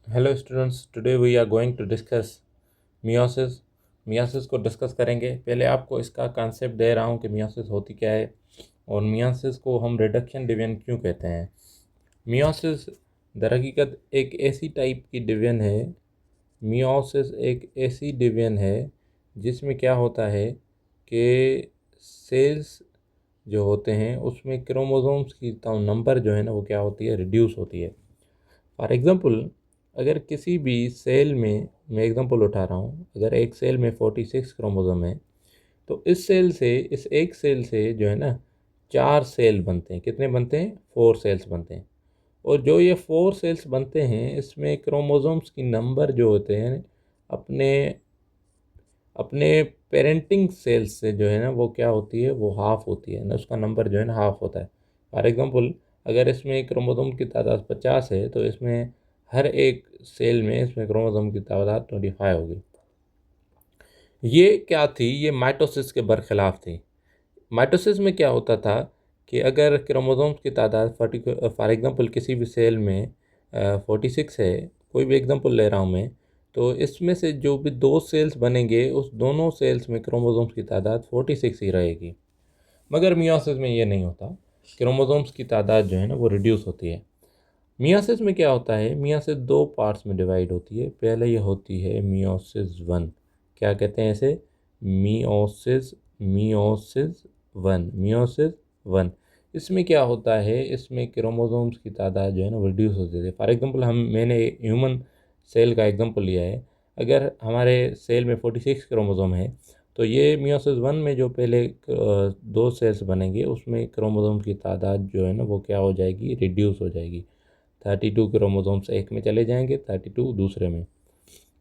Hello students, today we are going to discuss meiosis. Meiosis को discuss करेंगे। पहले आपको इसका कॉन्सेप्ट दे रहा हूँ कि मियोसिस होती क्या है और मियोसिस को हम रिडक्शन डिवीजन क्यों कहते हैं। मियोसिस दरहकीकत एक ऐसी टाइप की डिवीजन है। मियोसिस एक ऐसी डिवीजन है जिसमें क्या होता है कि सेल्स जो होते हैं उसमें क्रोमोसोम्स की नंबर जो है ना वो क्या होती है, रिड्यूस होती है। फॉर एग्ज़ाम्पल, अगर किसी भी सेल में, मैं एग्ज़ाम्पल उठा रहा हूँ, अगर एक सेल में 46 क्रोमोसोम है तो इस सेल से, इस एक सेल से जो है ना 4 सेल बनते हैं। कितने बनते हैं? 4 सेल्स बनते हैं। और जो ये 4 सेल्स बनते हैं इसमें क्रोमोसोम्स की नंबर जो होते हैं अपने अपने पेरेंटिंग सेल्स से जो है ना वो क्या होती है, वो हाफ होती है ना, उसका नंबर जो है ना हाफ होता है। फॉर एग्ज़ाम्पल, अगर इसमें क्रोमोसोम की तादाद 50 है तो इसमें हर एक सेल में इसमें क्रोमोसोम की तादाद 25 होगी। ये क्या थी? ये माइटोसिस के बरखिलाफ थी। माइटोसिस में क्या होता था कि अगर क्रोमोसोम्स की तादाद फॉर एग्ज़ाम्पल किसी भी सेल में 46 है, कोई भी एग्ज़ाम्पल ले रहा हूँ मैं, तो इसमें से जो भी 2 सेल्स बनेंगे उस दोनों सेल्स में क्रोमोसोम्स की तादाद 46 ही रहेगी। मगर मियोसिस में ये नहीं होता। क्रोमोसोम्स की तादाद जो है ना वो रिड्यूस होती है। मियोसिस में क्या होता है? मियोसिस 2 पार्ट्स में डिवाइड होती है। पहले ये होती है मियोसिस 1। क्या कहते हैं इसे? Meiosis meiosis 1, meiosis 1। इसमें क्या होता है, इसमें क्रोमोसोम्स की तादाद जो है ना वो रिड्यूस होती है। फॉर एग्जांपल, मैंने ह्यूमन सेल का एग्जांपल लिया है। अगर हमारे सेल में 46 क्रोमोसोम है तो ये मियोसिस 1 में जो पहले 2 सेल्स बनेंगे उसमें क्रोमोसोम की तादाद जो है ना वो क्या हो जाएगी, रिड्यूस हो जाएगी। 32 क्रोमोसोम्स एक में चले जाएंगे, 32 दूसरे में।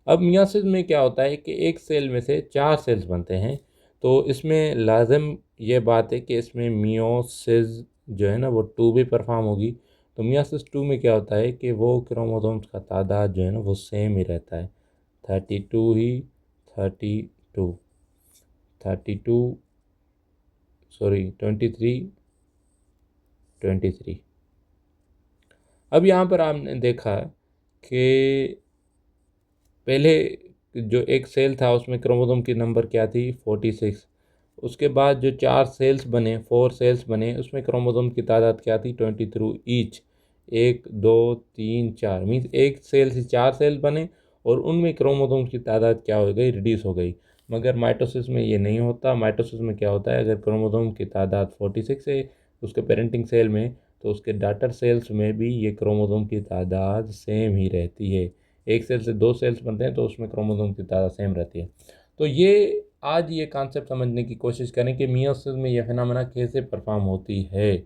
अब मियोसिस में क्या होता है कि एक सेल में से 4 सेल्स बनते हैं। तो इसमें लाजम ये बात है कि इसमें मियोसिस जो है ना वो 2 भी परफॉर्म होगी। तो मियोसिस 2 में क्या होता है कि वो क्रोमोसोम्स का तादाद जो है ना वो सेम ही रहता है, 32 ही। 32 32 सॉरी 23 23। अब यहाँ पर आपने देखा कि पहले जो एक सेल था उसमें क्रोमोसोम की नंबर क्या थी, 46। उसके बाद जो 4 सेल्स बने, 4 सेल्स बने, उसमें क्रोमोसोम की तादाद क्या थी, 23 ईच। 1 2 3 4 मीन्स एक सेल से 4 सेल बने और उनमें क्रोमोसोम की तादाद क्या हो गई, रिड्यूस हो गई। मगर माइटोसिस में ये नहीं होता। माइटोसिस में क्या होता है, अगर क्रोमोसोम की तादाद 46 है उसके पेरेंटिंग सेल में, तो उसके डॉटर सेल्स में भी ये क्रोमोसोम की तादाद सेम ही रहती है। एक सेल से 2 सेल्स बनते हैं तो उसमें क्रोमोसोम की तादाद सेम रहती है। तो ये आज ये कॉन्सेप्ट समझने की कोशिश करें कि मियोसिस में ये फिनोमेना कैसे परफॉर्म होती है।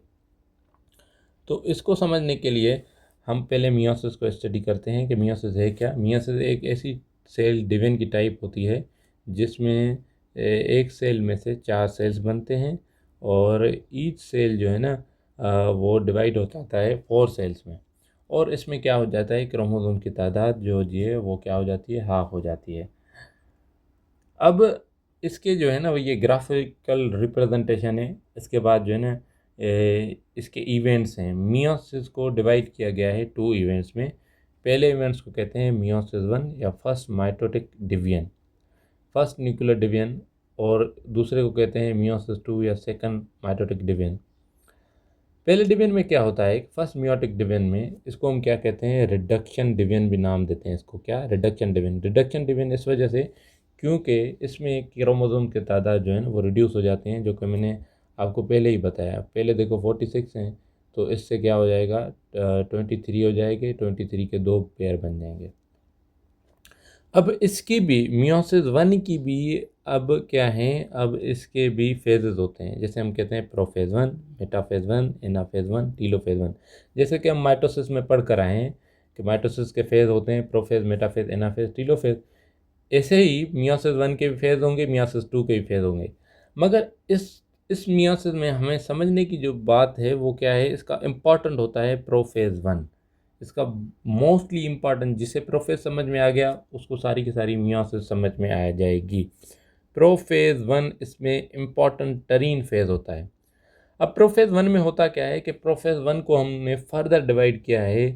तो इसको समझने के लिए हम पहले मियोसिस को स्टडी करते हैं कि मियोसिस है क्या। मियोसिस एक ऐसी सेल डिवीजन की टाइप होती है जिसमें एक सेल में से 4 सेल्स बनते हैं और ईच सेल जो है ना वो डिवाइड हो जाता है 4 सेल्स में। और इसमें क्या हो जाता है, क्रोमोसोम की तादाद जो होती है वो क्या हो जाती है, हाफ हो जाती है। अब इसके जो है ना वो ये ग्राफिकल रिप्रेजेंटेशन है। इसके बाद जो है ना इसके इवेंट्स हैं। मियोसिस को डिवाइड किया गया है 2 इवेंट्स में। पहले इवेंट्स को कहते हैं मियोसिस 1 या first mitotic division, first nuclear division, और दूसरे को कहते हैं मियोसिस 2 या सेकंड माइटोटिक डिवीजन। पहले डिवीजन में क्या होता है, फर्स्ट मियोटिक डिवीजन में इसको हम क्या कहते हैं, रिडक्शन डिवीजन भी नाम देते हैं इसको। क्या? Reduction division. रिडक्शन डिवीजन इस वजह से क्योंकि इसमें क्रोमोसोम की तादाद जो है ना वो रिड्यूस हो जाती हैं, जो कि मैंने आपको पहले ही बताया। पहले देखो 46 हैं तो इससे क्या हो जाएगा, 23 हो जाएंगे, 23 के 2 पेयर बन जाएंगे। अब इसकी भी मियोसिस 1 की भी अब क्या है, अब इसके भी फेजेस होते हैं। जैसे हम कहते हैं प्रोफेज 1, मेटाफेज 1, एनाफेज 1, टीलोफेज 1। जैसे कि हम माइटोसिस में पढ़ कर आए हैं कि माइटोसिस के फेज होते हैं प्रोफेज, मेटाफेज, एनाफेज, टीलोफेज। ऐसे ही मियोसिस 1 के भी फेज होंगे, मियोसिस 2 के भी फेज होंगे। मगर इस मियोसिस में हमें समझने की जो बात है वो क्या है, इसका इम्पॉर्टेंट होता है प्रोफेज 1। इसका मोस्टली इम्पॉर्टेंट, जिसे प्रोफेज समझ में आ गया उसको सारी की सारी मियोसिस समझ में आ जाएगी। प्रोफेज 1 इसमें इम्पॉर्टेंट टरीन फेज होता है। अब प्रोफेज 1 में होता क्या है कि प्रोफेज 1 को हमने फर्दर डिवाइड किया है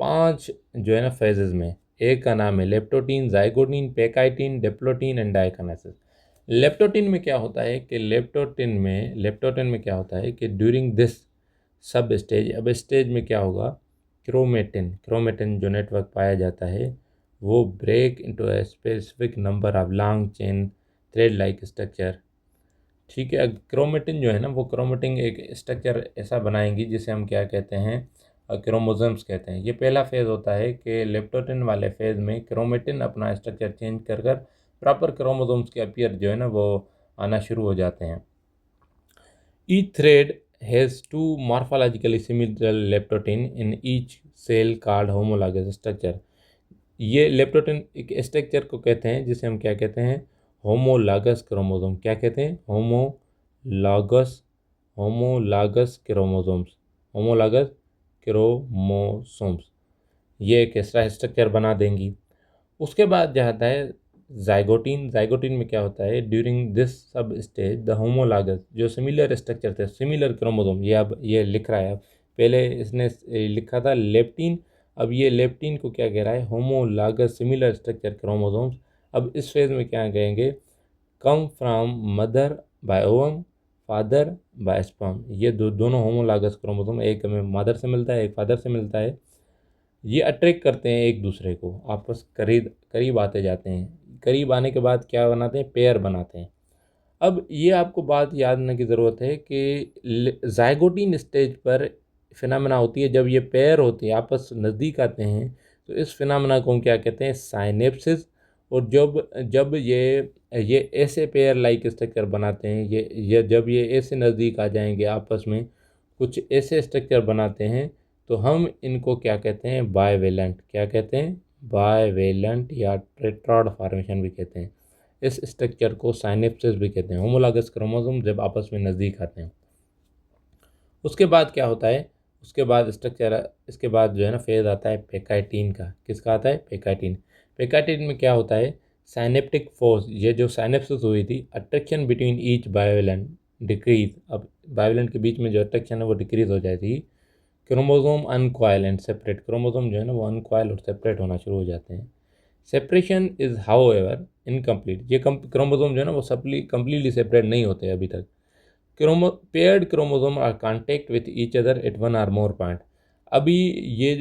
5 जो है ना फेजेस में। एक का नाम है leptotene, zygotene, pachytene, diplotene and diakinesis. Leptotene में क्या होता है कि लेप्टोटीन में क्या होता है कि ड्यूरिंग दिस सब स्टेज, अब स्टेज में क्या होगा, क्रोमेटिन जो नेटवर्क पाया जाता है वो break into a specific number of long chain thread like structure. ठीक है, क्रोमेटिन जो है ना वो क्रोमेटिन एक स्ट्रक्चर ऐसा बनाएंगी जिसे हम क्या कहते हैं, क्रोमोसोम्स कहते हैं। ये पहला फेज़ होता है कि लेप्टोटिन वाले फेज़ में क्रोमेटिन अपना स्ट्रक्चर चेंज कर कर प्रॉपर क्रोमोसोम्स के अपीयर जो है ना वो आना शुरू हो जाते हैं। Each thread has two morphologically similar leptotene in each cell called homologous structure. ये लेप्टोटिन एक स्ट्रक्चर को कहते हैं जिसे हम क्या कहते हैं, होमोलॉगस क्रोमोसोम। क्या कहते हैं, होमोलॉगस क्रोमोसोम्स। ये एक ऐसा स्ट्रक्चर बना देंगी। उसके बाद जाता है जाइगोटीन में क्या होता है, during this sub stage the homologous जो सिमिलर स्ट्रक्चर थे, सिमिलर क्रोमोसोम, ये अब ये लिख रहा है। पहले इसने लिखा था लेप्टिन, अब ये लेप्टिन को क्या कह रहा है, होमोलॉगस सिमिलर स्ट्रक्चर क्रोमोसोम्स। अब इस फेज में क्या कहेंगे, come from mother by ovum, father bye sperm. ये दोनों होमोलॉगस क्रोमोसोम, एक हमें मदर से मिलता है, एक फादर से मिलता है। ये अट्रैक्ट करते हैं एक दूसरे को, आपस करीब आते जाते हैं। करीब आने के बाद क्या बनाते हैं, पेयर बनाते हैं। अब ये आपको बात याद रखने की ज़रूरत है कि जाइगोटीन स्टेज पर फिनोमेना होती है जब ये पेयर होते हैं, आपस नज़दीक आते हैं, तो इस फिनोमेना को हम क्या कहते हैं, साइनेप्सिस। और जब जब ये ऐसे पेयर लाइक स्ट्रक्चर बनाते हैं, ये जब ये ऐसे नज़दीक आ जाएंगे आपस में, कुछ ऐसे स्ट्रक्चर बनाते हैं, तो हम इनको क्या कहते हैं, बायवेलेंट। क्या कहते हैं, बायवेलेंट या टेट्राड फॉर्मेशन भी कहते हैं। इस स्ट्रक्चर को साइनेप्सिस भी कहते हैं, होमोलॉगस क्रोमोसोम जब आपस में नज़दीक आते हैं। उसके बाद क्या होता है, उसके बाद स्ट्रक्चर, इसके बाद जो है ना फेज आता है पेकाइटिन का। किसका आता है, पेकाइटिन। पेकाइटिन में क्या होता है, साइनेप्टिक फोर्स, ये जो साइनेप्सिस हुई थी, attraction between each bivalent decrease. अब बायोवेलेंट के बीच में जो अट्रैक्शन है वो डिक्रीज हो जाती है। क्रोमोसोम अनकॉयल एंड सेपरेट, क्रोमोसोम जो है ना वो अनकॉयल और सेपरेट होना शुरू हो जाते हैं। Separation is how ever incomplete. ये क्रोमोसोम जो है ना वो कम्प्लीटली सेपरेट नहीं होते अभी तक। Paired chromosome are contact with each other at one or more point. अभी ये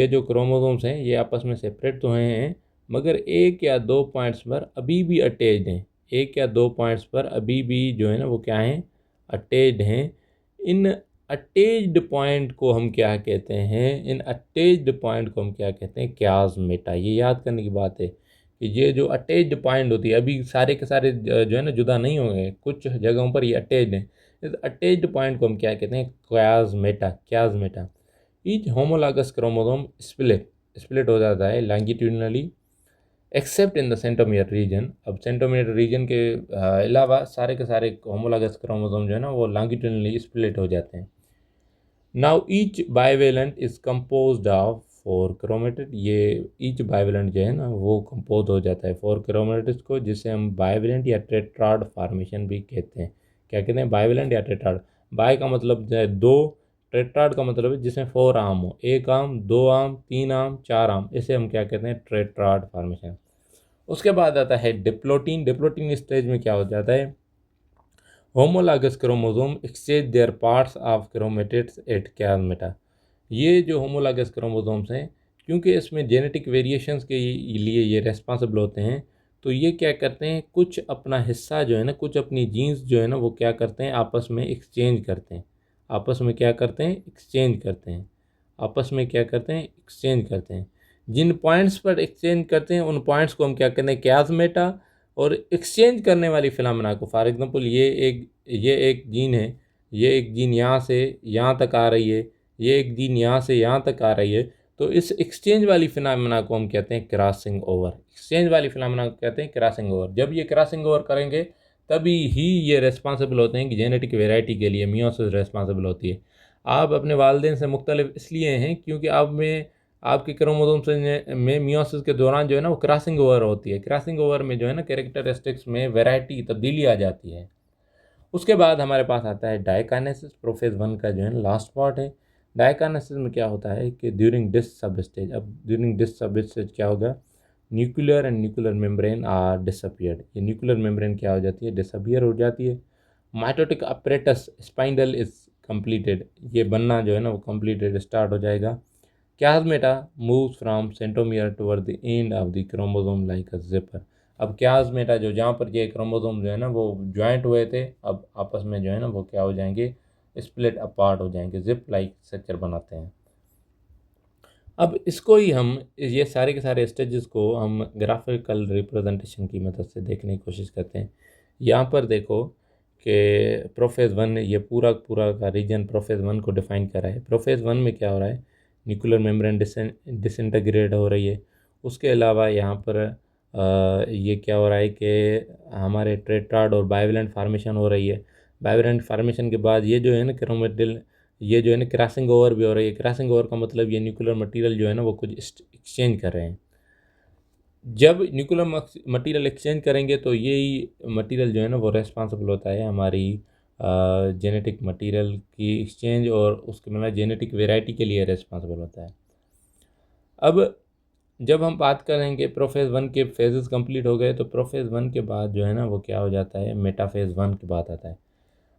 जो क्रोमोसोम्स हैं ये आपस में सेपरेट तो हैं, मगर एक या दो पॉइंट्स पर अभी भी अटैच्ड हैं। एक या दो पॉइंट्स पर अभी भी जो है ना वो क्या हैं, अटैच्ड हैं। इन अटैच्ड पॉइंट को हम क्या कहते हैं, इन अटैच्ड पॉइंट को हम क्या कहते हैं, क्याज़मेटा। ये याद करने की बात है कि ये जो अटैच्ड पॉइंट होती है, अभी सारे के सारे जो है ना जुदा नहीं हो गए, कुछ जगहों पर ये अटैच्ड हैं। इस अटैच्ड पॉइंट को हम क्या कहते हैं, chiasmata. Each homologous chromosome split हो जाता है longitudinally except in the centromere region. अब सेंट्रोमियर रीजन के अलावा सारे के सारे होमोलॉगस क्रोमोसोम जो है ना वो लॉन्गिट्यूडनली स्प्लिट हो जाते हैं। Now each bivalent is composed of 4 chromatid. ये ईच बाइवेलेंट जो है ना वो कंपोज हो जाता है 4 क्रोमेटिड्स को, जिसे हम बाइवेलेंट या टेट्राड फॉर्मेशन भी कहते हैं। क्या कहते हैं, बाइवेलेंट या टेट्राड। बाय का मतलब जो है दो, टेट्राड का मतलब है जिसमें 4 आर्म हो, एक आर्म, दो आर्म, तीन आर्म, चार आर्म, इसे हम क्या कहते हैं, टेट्राड फॉर्मेशन। उसके बाद आता है डिप्लोटीन। डिप्लोटीन स्टेज में क्या हो जाता है, homologous chromosome exchange their parts of chromatids at chiasmata. ये जो होमोलॉगस क्रोमोसोम्स हैं, क्योंकि इसमें जेनेटिक वेरिएशंस के लिए ये रेस्पॉन्सिबल होते हैं, तो ये क्या करते हैं, कुछ अपना हिस्सा जो है ना, कुछ अपनी जीन्स जो है ना वो क्या करते हैं, आपस में एक्सचेंज करते हैं। आपस में क्या करते हैं, एक्सचेंज करते हैं। आपस में क्या करते हैं, एक्सचेंज करते हैं। जिन पॉइंट्स पर एक्सचेंज करते हैं उन पॉइंट्स को हम क्या कहते हैं, क्याज़मेटा। और एक्सचेंज करने वाली फिनोमेना को, फॉर एग्जांपल ये एक जीन है, ये एक जीन यहाँ से यहाँ तक आ रही है, ये एक जीन यहाँ से यहाँ तक आ रही है, तो इस एक्सचेंज वाली फिनोमेना को हम कहते हैं क्रॉसिंग ओवर। एक्सचेंज वाली फिनोमेना को कहते हैं क्रॉसिंग ओवर। जब ये क्रॉसिंग ओवर करेंगे तभी ही ये रेस्पॉन्सिबल होते हैं कि जेनेटिक वेराइटी के लिए मियोसिस रेस्पॉन्सिबल होती है। आप अपने वालिदैन से मुख्तलिफ इसलिए हैं क्योंकि आप में आपके क्रोमोसोम्स में मियोसिस के दौरान जो है ना वो क्रॉसिंग ओवर होती है। क्रॉसिंग ओवर में जो है ना कैरेक्टरिस्टिक्स में वैरायटी, तब्दीली आ जाती है। उसके बाद हमारे पास आता है डायकाइनेसिस, प्रोफेज 1 का जो है ना लास्ट पार्ट है। डायकाइनेसिस में क्या होता है कि ड्यूरिंग दिस सब स्टेज, अब ड्यूरिंग दिस सब स्टेज क्या होगा, nuclear and nuclear membrane are disappeared, ये न्यूक्लियर मेम्ब्रेन क्या हो जाती है, डिसअपियर हो जाती है। Mitotic apparatus spindle is completed, ये बनना जो है ना वो कंप्लीटेड स्टार्ट हो जाएगा। Chiasmata moves from centromere toward the end of the chromosome like a zipper। अब chiasmata जो जहाँ पर ये क्रोमोसोम जो है ना वो ज्वाइंट हुए थे, अब आपस में जो है ना वो क्या हो जाएंगे, स्प्लिट अपार्ट हो जाएंगे, जिप लाइक स्ट्रक्चर बनाते हैं। अब इसको ही हम, ये सारे के सारे स्टेजेस को हम ग्राफिकल रिप्रेजेंटेशन की मदद से देखने की कोशिश करते हैं। यहाँ पर देखो कि प्रोफेज़ 1, ये पूरा पूरा का रीजन प्रोफेज़ 1 को डिफाइन कर रहा है। प्रोफेज़ 1 में क्या हो रहा है, न्यूक्लियर मेम्ब्रेन डिसइंटीग्रेट हो रही है। उसके अलावा यहाँ पर ये क्या हो रहा है कि हमारे टेट्राड और बाइवेलेंट फार्मेशन हो रही है। बाइवेलेंट फार्मेशन के बाद ये जो है ना क्रोमेटिल, ये जो है ना क्रॉसिंग ओवर भी हो रही है। क्रॉसिंग ओवर का मतलब ये न्यूक्लियर मटेरियल जो है ना वो कुछ एक्सचेंज कर रहे हैं। जब न्यूक्लियर मटेरियल एक्सचेंज करेंगे तो यही मटेरियल जो है ना वो रेस्पॉन्सिबल होता है हमारी जेनेटिक मटेरियल की एक्सचेंज, और उसके मतलब जेनेटिक वेराइटी के लिए रेस्पॉन्सिबल होता है। अब जब हम बात करेंगे प्रोफेज़ 1 के फेजेस कंप्लीट हो गए, तो प्रोफेज़ 1 के बाद जो है ना वो क्या हो जाता है, मेटाफेज़ 1 की बात आता है।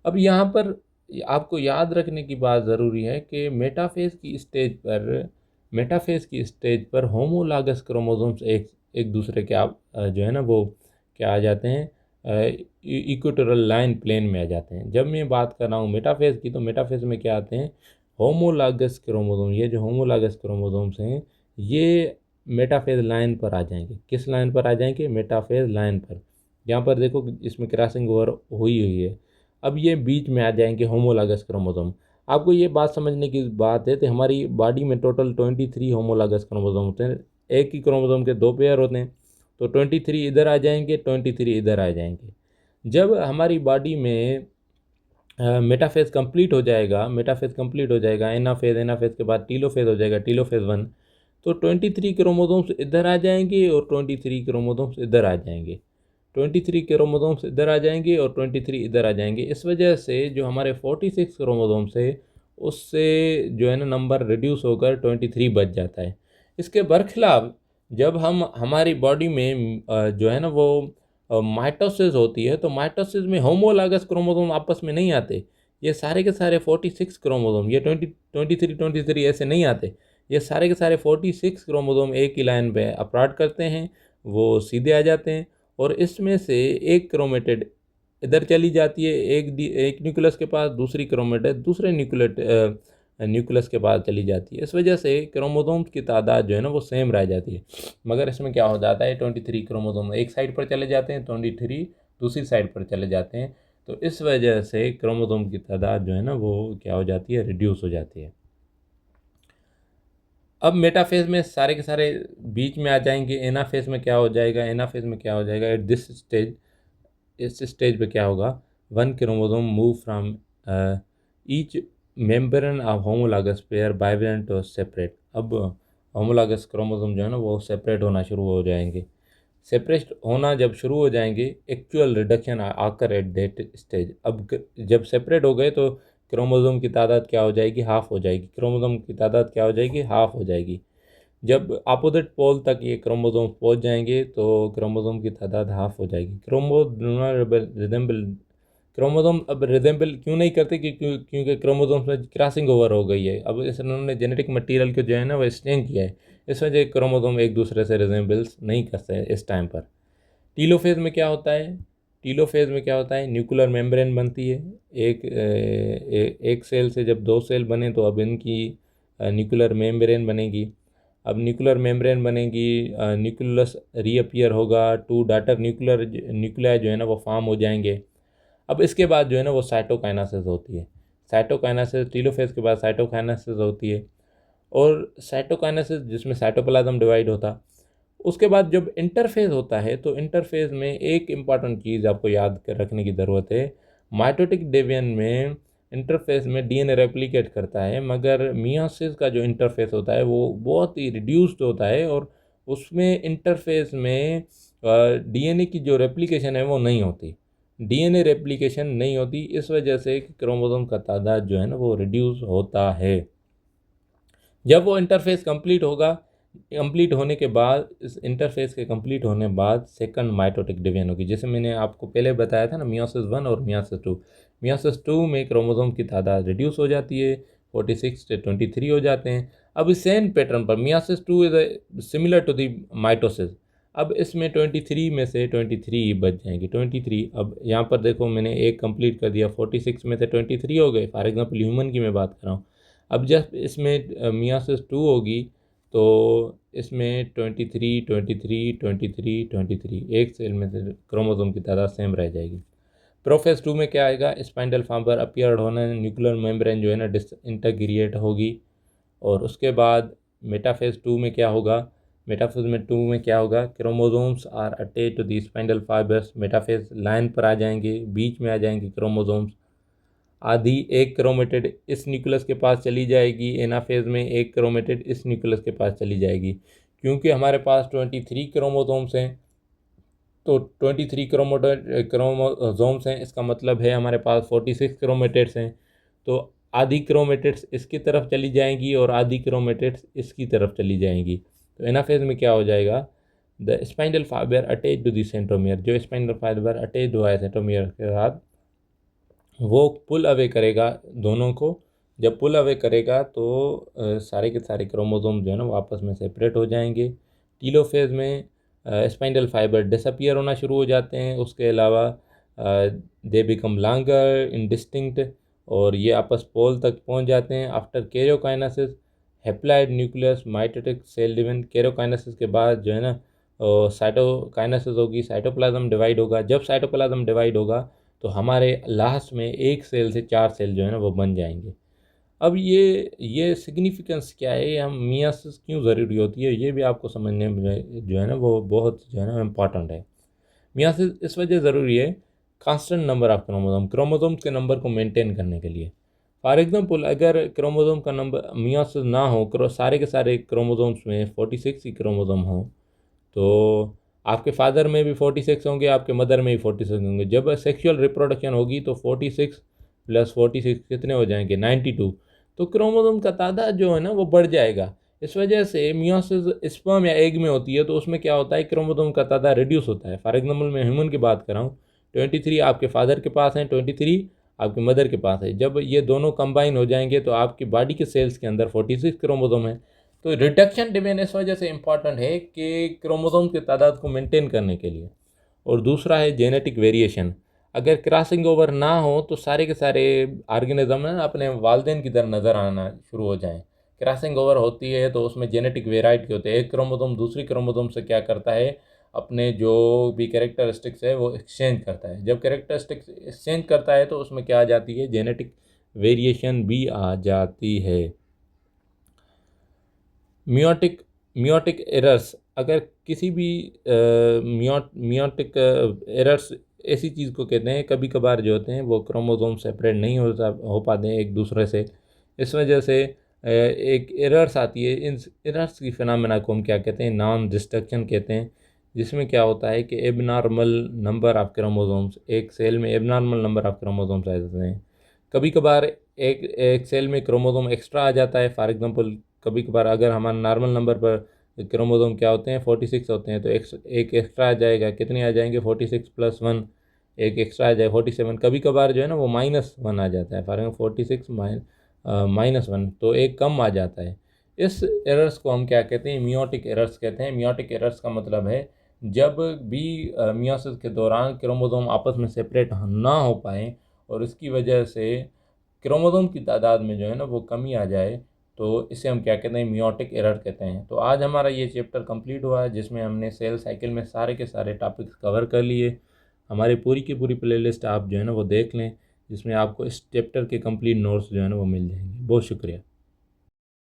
अब यहाँ पर आपको याद रखने की बात ज़रूरी है कि मेटाफेज़ की स्टेज पर होमोलॉगस क्रोमोसोम्स एक एक दूसरे के जो है ना वो क्या आ जाते हैं, इक्वेटोरियल लाइन प्लेन में आ जाते हैं। जब मैं बात कर रहा हूँ मेटाफेज़ की, तो मेटाफेज़ में क्या आते हैं, होमोलॉगस क्रोमोसोम, ये जो होमोलॉगस क्रोमोसोम्स हैं ये मेटाफेज़ लाइन पर आ जाएंगे। किस लाइन पर आ जाएंगे, मेटाफेज़ लाइन पर। यहाँ पर देखो इसमें क्रॉसिंग ओवर हुई हुई है। अब ये बीच में आ जाएंगे होमोलॉगस क्रोमोसोम। आपको ये बात समझने की बात है कि हमारी बॉडी में टोटल 23 होमोलॉगस क्रोमोसोम होते हैं। एक ही क्रोमोसोम के 2 पेयर होते हैं, तो 23 इधर आ जाएंगे, 23 इधर आ जाएंगे। जब हमारी बॉडी में मेटाफेज कंप्लीट हो जाएगा, एनाफेज के बाद टीलोफेज हो जाएगा, टीलोफेज 1, तो 23 क्रोमोसोम्स इधर आ जाएंगे और 23 क्रोमोसोम्स इधर आ जाएंगे। 23 क्रोमोसोम्स इधर आ जाएंगे और 23 इधर आ जाएंगे। इस वजह से जो हमारे 46 क्रोमोसोम्स है उससे जो है ना नंबर रिड्यूस होकर 23 बच जाता है। इसके बरखिलाफ जब हम हमारी बॉडी में जो है ना वो माइटोसिस होती है, तो माइटोसिस में होमोलॉगस क्रोमोसोम आपस में नहीं आते। ये सारे के सारे 46 क्रोमोसोम, ये 23 ऐसे नहीं आते। ये सारे के सारे 46 क्रोमोसोम एक ही लाइन पे अपराट करते हैं, वो सीधे आ जाते हैं, और इसमें से एक क्रोमेटिड इधर चली जाती है, एक न्यूक्लियस के पास, दूसरी क्रोमेटिड दूसरे न्यूक्लियस के पास चली जाती है। इस वजह से क्रोमोसोम्स की तादाद जो है ना वो सेम रह जाती है। मगर इसमें क्या हो जाता है, 23 क्रोमोसोम एक साइड पर चले जाते हैं, 23 दूसरी साइड पर चले जाते हैं। तो इस वजह से क्रोमोसोम की तादाद जो है ना वो क्या हो जाती है, रिड्यूस हो जाती है। अब मेटाफेज में सारे के सारे बीच में आ जाएंगे। एनाफेज में क्या हो जाएगा, एट दिस स्टेज, इस स्टेज पे क्या होगा, 1 chromosome move from each membrane of homologous pair bivalent और सेपरेट। अब होमोलॉगस क्रोमोसोम जो है ना वो सेपरेट होना शुरू हो जाएंगे। सेपरेट होना जब शुरू हो जाएंगे, एक्चुअल रिडक्शन आकर एट दैट स्टेज। अब जब सेपरेट हो गए तो क्रोमोसोम की तादाद क्या हो जाएगी, हाफ हो जाएगी। क्रोमोसोम की तादाद क्या हो जाएगी, हाफ हो जाएगी। जब अपोजिट पोल तक ये क्रोमोसोम पहुंच जाएंगे तो क्रोमोसोम की तादाद हाफ हो जाएगी। क्रोमोसोम अब रिजेंबल क्यों नहीं करते, क्योंकि क्रोमोसोम्स में क्रॉसिंग ओवर हो गई है। अब इस उन्होंने जेनेटिक मटेरियल को जो है ना वो एक्सचेंज किया है, इस वजह क्रोमोसोम एक दूसरे से रिजेंबल्स नहीं करते हैं इस टाइम पर। टीलोफेज में क्या होता है, न्यूक्लियर मेम्ब्रेन बनती है। एक सेल से जब 2 सेल बने तो अब इनकी न्यूक्लियर मेम्ब्रेन बनेगी। अब न्यूक्लियर मेम्ब्रेन बनेगी, न्यूक्लियस रीअपियर होगा, 2 डॉटर न्यूक्लियाई जो है ना वो फॉर्म हो जाएंगे। अब इसके बाद जो है ना वो साइटोकाइनेसिस होती है। साइटोकाइनेसिस, टीलोफेज के बाद साइटोकाइनेसिस होती है, और साइटोकाइनेसिस जिसमें साइटोप्लाज्म डिवाइड होता। उसके बाद जब इंटरफेज होता है तो इंटरफेज में एक इम्पॉर्टेंट चीज़ आपको याद कर रखने की ज़रूरत है। माइटोटिक डिवीजन में इंटरफेस में डीएनए रेप्लिकेट करता है, मगर मियोसिस का जो इंटरफेस होता है वो बहुत ही रिड्यूस्ड होता है, और उसमें इंटरफेस में डीएनए की जो रेप्लिकेशन है वो नहीं होती। डीएनए रेप्लिकेशन नहीं होती, इस वजह से क्रोमोसोम का तादाद जो है ना वो रिड्यूस होता है। जब वो इंटरफेस कंप्लीट होने के बाद, इस इंटरफेस के कंप्लीट होने के बाद सेकंड माइटोटिक डिवीजन होगी। जैसे मैंने आपको पहले बताया था ना, मियोसिस 1 और मियोसिस 2। मियोसिस 2 में क्रोमोसोम की तादाद रिड्यूस हो जाती है, 46 से 23 हो जाते हैं। अब इस सेम पैटर्न पर meiosis 2 is similar to the mitosis. अब इसमें 23 में से 23 बच जाएंगे, 23। अब यहाँ पर देखो, मैंने एक कंप्लीट कर दिया, 46 में से 23 हो गए। फॉर एग्जांपल ह्यूमन की मैं बात कर रहा हूँ। अब जब इसमें मियोसिस 2 होगी तो इसमें 23, 23, 23, 23 एक सेल में से क्रोमोसोम की तादाद सेम रह जाएगी। प्रोफेज 2 में क्या आएगा, स्पाइंडल फाइबर अपीयर होना, न्यूक्लियर मेम्ब्रेन जो है ना डिसइंटीग्रेट होगी। और उसके बाद मेटाफेज 2 में क्या होगा, मेटाफेज में 2 में क्या होगा, chromosomes are attach to the spindle fibres. Metaphase line पर आ जाएंगे, बीच में आ जाएंगे क्रोमोसोम्स। आधी एक क्रोमेटिड इस न्यूक्लियस के पास चली जाएगी, एनाफेज में एक क्रोमेटिड इस न्यूक्लियस के पास चली जाएगी। क्योंकि हमारे पास 23 क्रोमोसोम्स हैं, तो 23 क्रोमोसोम्स हैं, इसका मतलब है हमारे पास 46 क्रोमेटिड्स हैं। तो आधी क्रोमेटिड्स इसकी तरफ चली जाएंगी और आधी क्रोमेटिड्स इसकी तरफ चली जाएंगी। तो एनाफेज में क्या हो जाएगा, the spindle fibre attach to the centromere, जो स्पाइंडल फाइबर अटैच हुआ है सेंट्रोमियर के साथ, वो पुल अवे करेगा दोनों को। जब पुल अवे करेगा तो सारे के सारे क्रोमोसोम जो है ना वो आपस में सेपरेट हो जाएंगे। टीलोफेज में स्पाइंडल फाइबर डिसअपियर होना शुरू हो जाते हैं। उसके अलावा दे बिकम लॉन्गर इंडिस्टिंक्ट, और ये आपस पोल तक पहुंच जाते हैं। After karyokinesis haploid nucleus mitotic cell division. Karyokinesis के बाद जो है ना साइटोकाइनेसिस होगी, साइटोप्लाज्म डिवाइड होगा। जब साइटोप्लाज्म डिवाइड होगा तो हमारे लास्ट में एक सेल से 4 सेल जो है ना वो बन जाएंगे। अब ये सिग्निफिकेंस क्या है, हम मियोसिस क्यों ज़रूरी होती है, ये भी आपको समझने में जो है ना वो बहुत जो है ना इम्पॉर्टेंट है। मियोसिस इस वजह ज़रूरी है, कांस्टेंट नंबर ऑफ क्रोमोसोम्स के नंबर को मेंटेन करने के लिए। फॉर एग्जांपल, अगर क्रोमोसोम का नंबर मियोसिस ना हो, सारे के सारे क्रोमोसोम्स में 46 ही क्रोमोसोम हो, तो आपके फादर में भी 46 होंगे, आपके मदर में भी 46 होंगे। जब सेक्सुअल रिप्रोडक्शन होगी तो 46 प्लस 46 कितने हो जाएंगे, 92। तो क्रोमोसोम का तादाद जो है ना वो बढ़ जाएगा। इस वजह से मियोसिस स्पर्म या एग में होती है, तो उसमें क्या होता है, क्रोमोसोम का तादाद रिड्यूस होता है। फॉर एग्जाम्पल मैं ह्यूमन की बात कर रहा हूँ, 23 आपके फादर के पास हैं, 23 आपकी मदर के पास है। जब ये दोनों कंबाइन हो जाएंगे तो आपकी बॉडी के सेल्स के अंदर 46 क्रोमोसोम है। तो रिडक्शन डिवीजन इस वजह से इम्पॉर्टेंट है कि क्रोमोसोम की तादाद को मेंटेन करने के लिए। और दूसरा है जेनेटिक वेरिएशन। अगर क्रॉसिंग ओवर ना हो तो सारे के सारे ऑर्गेनिज्म ना अपने वालदेन की तरह नज़र आना शुरू हो जाएं। क्रॉसिंग ओवर होती है तो उसमें जेनेटिक वेराइटी होती है। एक क्रोमोसोम दूसरी क्रोमोसोम से क्या करता है, अपने जो भी कैरेक्टरिस्टिक्स है वो एक्सचेंज करता है। जब कैरेक्टरिस्टिक्स एक्सचेंज करता है तो उसमें क्या आ जाती है, जेनेटिक वेरिएशन भी आ जाती है। मियोटिक मियोटिक एरर्स, अगर किसी भी मियोटिक एरर्स ऐसी चीज़ को कहते हैं, कभी कभार जो होते हैं वो क्रोमोसोम सेपरेट नहीं हो पाते हैं एक दूसरे से। इस वजह से एक एरर्स आती है। इन एरर्स की फिनोमेना को हम क्या कहते हैं, नॉन डिस्ट्रक्शन कहते हैं। जिसमें क्या होता है कि एबनॉर्मल नंबर ऑफ क्रोमोसोम्स, एक सेल में एबनॉर्मल नंबर ऑफ क्रोमोसोम्स आ जाते हैं। कभी कभार एक एक सेल में क्रोमोसोम एक्स्ट्रा आ जाता है। फॉर एग्जांपल, कभी कभार अगर हमारा नॉर्मल नंबर पर क्रोमोसोम क्या होते हैं, 46 होते हैं, तो एक एक्स्ट्रा आ जाएगा। कितने आ जाएंगे, 46 प्लस 1, एक एक्स्ट्रा आ जाए 47। कभी कभार जो है ना वो -1 आ जाता है। फॉर एग्जाम्पल 46 -1, तो एक कम आ जाता है। इस एरर्स को हम क्या कहते हैं, मियोटिक एरर्स कहते हैं। मियोटिक एरर्स का मतलब है जब भी मियोसिस के दौरान क्रोमोसोम आपस में सेपरेट ना हो पाए और इसकी वजह से क्रोमोसोम की तादाद में जो है ना वो कमी आ जाए, तो इसे हम क्या कहते हैं, मियोटिक एरर कहते हैं। तो आज हमारा ये चैप्टर कंप्लीट हुआ है, जिसमें हमने सेल साइकिल में सारे के सारे टॉपिक्स कवर कर लिए। हमारी पूरी की पूरी प्लेलिस्ट आप जो है ना वो देख लें, जिसमें आपको इस चैप्टर के कंप्लीट नोट्स जो है ना वो मिल जाएंगे। बहुत शुक्रिया।